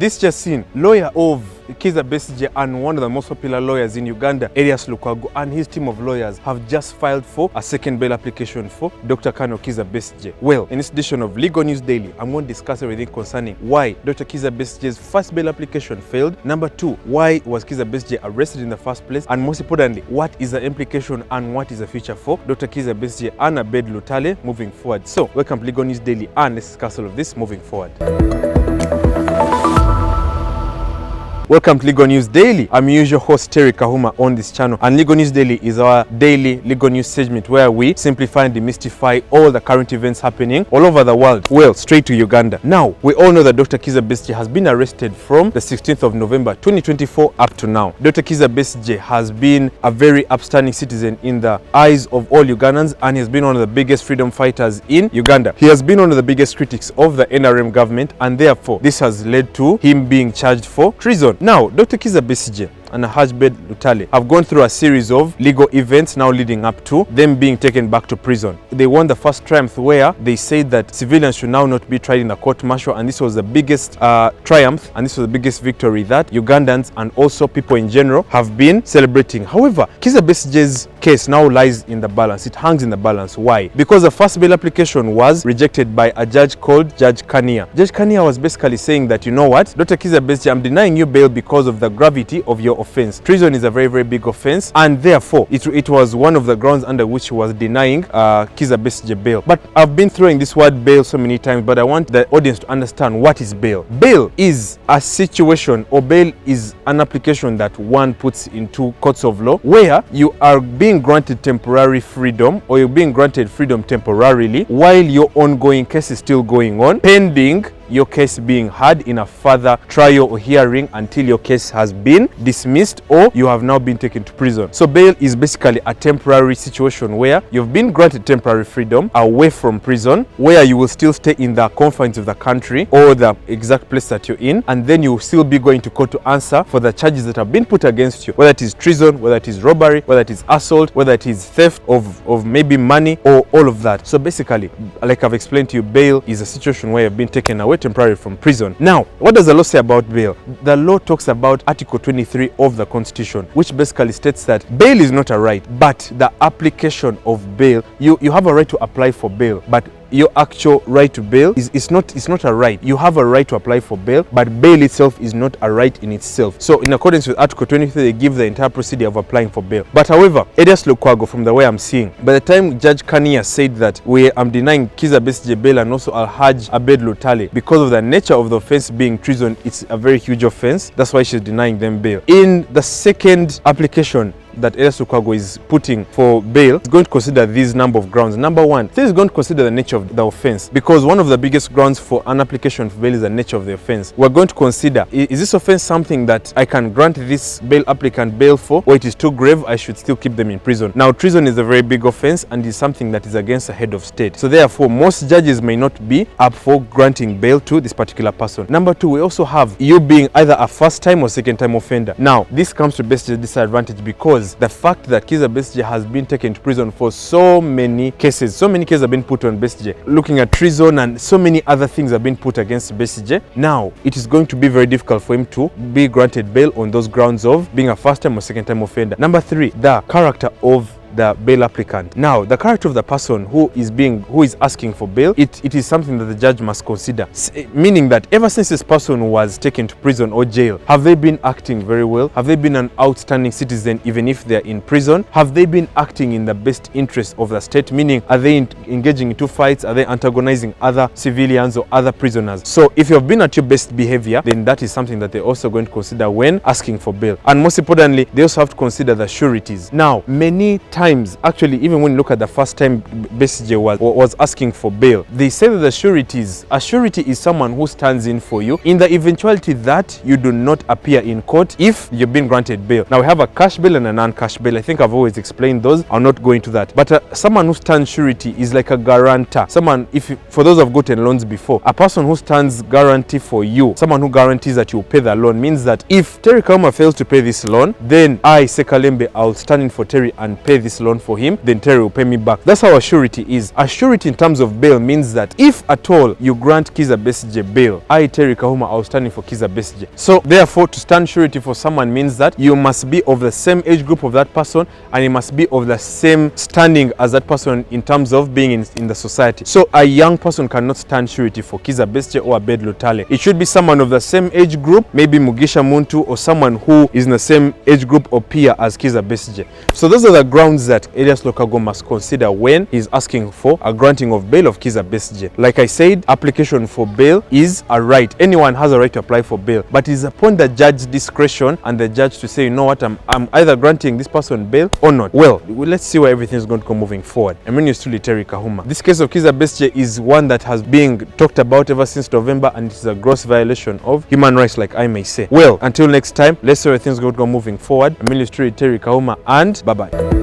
This just seen, lawyer of Kizza Besigye and one of the most popular lawyers in Uganda, Elias Lukwago, and his team of lawyers have just filed for a second bail application for Dr. Kizza Besigye. Well, in this edition of Legal News Daily, I'm going to discuss everything concerning why Dr. Kizza Besigye's first bail application failed. Number two, why was Kizza Besigye arrested in the first place? And most importantly, what is the implication and what is the future for Dr. Kizza Besigye and Abed Lutale moving forward? So, welcome to Legal News Daily and let's discuss all of this moving forward. Welcome to Legal News Daily. I'm your usual host Terry Kahuma on this channel, and Legal News Daily is our daily legal news segment where we simplify and demystify all the current events happening all over the world. Well, straight to Uganda. Now, we all know that Dr. Kizza Besigye has been arrested from the 16th of November 2024 up to now. Dr. Kizza Besigye has been a very upstanding citizen in the eyes of all Ugandans, and he has been one of the biggest freedom fighters in Uganda. He has been one of the biggest critics of the NRM government, and therefore this has led to him being charged for treason. Now, Dr. Kizza Besigye and Abed Lutale have gone through a series of legal events now leading up to them being taken back to prison. They won the first triumph where they said that civilians should now not be tried in a court-martial, and this was the biggest triumph, and this was the biggest victory that Ugandans and also people in general have been celebrating. However, Kizza Besigye's case now lies in the balance. It hangs in the balance. Why? Because the first bail application was rejected by a judge called Judge Kania. Judge Kania was basically saying that, you know what, Dr. Kizza Besigye, I'm denying you bail because of the gravity of your offense. Treason is a very, very big offense, and therefore it was one of the grounds under which he was denying Kizza Besigye bail. But I've been throwing this word bail so many times, but I want the audience to understand what is bail. Bail is a situation, or bail is an application that one puts into courts of law where you are being granted temporary freedom, or you're being granted freedom temporarily while your ongoing case is still going on, pending your case being heard in a further trial or hearing until your case has been dismissed or you have now been taken to prison. So bail is basically a temporary situation where you've been granted temporary freedom away from prison, where you will still stay in the confines of the country or the exact place that you're in, and then you will still be going to court to answer for the charges that have been put against you, whether it is treason, whether it is robbery, whether it is assault, whether it is theft of maybe money, or all of that. So basically, like I've explained to you, bail is a situation where you've been taken away temporarily from prison. Now, what does the law say about bail? The law talks about Article 23 of the Constitution, which basically states that bail is not a right, but the application of bail, you have a right to apply for bail, but your actual right to bail is not a right. You have a right to apply for bail, but bail itself is not a right in itself. So in accordance with Article 23, they give the entire procedure of applying for bail. But however, Elias Lukwago, from the way I'm seeing, by the time Judge Kania said that I'm denying Kizza Besigye bail and also Abed Lutale because of the nature of the offense being treason, it's a very huge offense. That's why she's denying them bail. In the second application that Elias Lukwago is putting for bail, is going to consider these number of grounds. Number one, is going to consider the nature of the offense, because one of the biggest grounds for an application for bail is the nature of the offense. We're going to consider, is this offense something that I can grant this bail applicant bail for, or it is too grave, I should still keep them in prison. Now, treason is a very big offense and is something that is against the head of state. So therefore, most judges may not be up for granting bail to this particular person. Number two, we also have you being either a first time or second time offender. Now, this comes to Besigye's disadvantage because the fact that Kizza Besigye has been taken to prison for so many cases have been put on Besigye, looking at treason and so many other things have been put against Besigye. Now, it is going to be very difficult for him to be granted bail on those grounds of being a first time or second time offender. Number three, the character of the bail applicant. Now, the character of the person who is asking for bail, it is something that the judge must consider. Meaning that ever since this person was taken to prison or jail, have they been acting very well? Have they been an outstanding citizen even if they're in prison? Have they been acting in the best interest of the state? Meaning, are they engaging into fights? Are they antagonizing other civilians or other prisoners? So if you've been at your best behavior, then that is something that they're also going to consider when asking for bail. And most importantly, they also have to consider the sureties. Now, many times, actually, even when you look at the first time Besigye was asking for bail, they say that a surety is someone who stands in for you in the eventuality that you do not appear in court if you've been granted bail. Now, we have a cash bail and a non-cash bail. I think I've always explained those. I'll not go into that. But someone who stands surety is like a guarantor. Someone, for those who have gotten loans before, a person who stands guarantee for you, someone who guarantees that you pay the loan, means that if Terry Kauma fails to pay this loan, then I, Sekalembe, I'll stand in for Terry and pay this this loan for him, then Terry will pay me back. That's how a surety is. A surety in terms of bail means that if at all you grant Kizza Besigye bail, I, Terry Kahuma, I was standing for Kizza Besigye. So therefore, to stand surety for someone means that you must be of the same age group of that person, and you must be of the same standing as that person in terms of being in the society. So a young person cannot stand surety for Kizza Besigye or Abed Lutale. It should be someone of the same age group, maybe Mugisha Muntu, or someone who is in the same age group or peer as Kizza Besigye. So those are the grounds that Elias Lukwago must consider when he's asking for a granting of bail of Kizza Besigye. Like I said, application for bail is a right. Anyone has a right to apply for bail, but it is upon the judge's discretion and the judge to say, you know what, I'm either granting this person bail or not. Well, let's see where everything is going to go moving forward. I'm really still Terry Kahuma. This case of Kizza Besigye is one that has been talked about ever since November, and it is a gross violation of human rights, like I may say. Well, until next time, let's see where things are going to go moving forward. I'm really still Terry Kahuma, and bye-bye.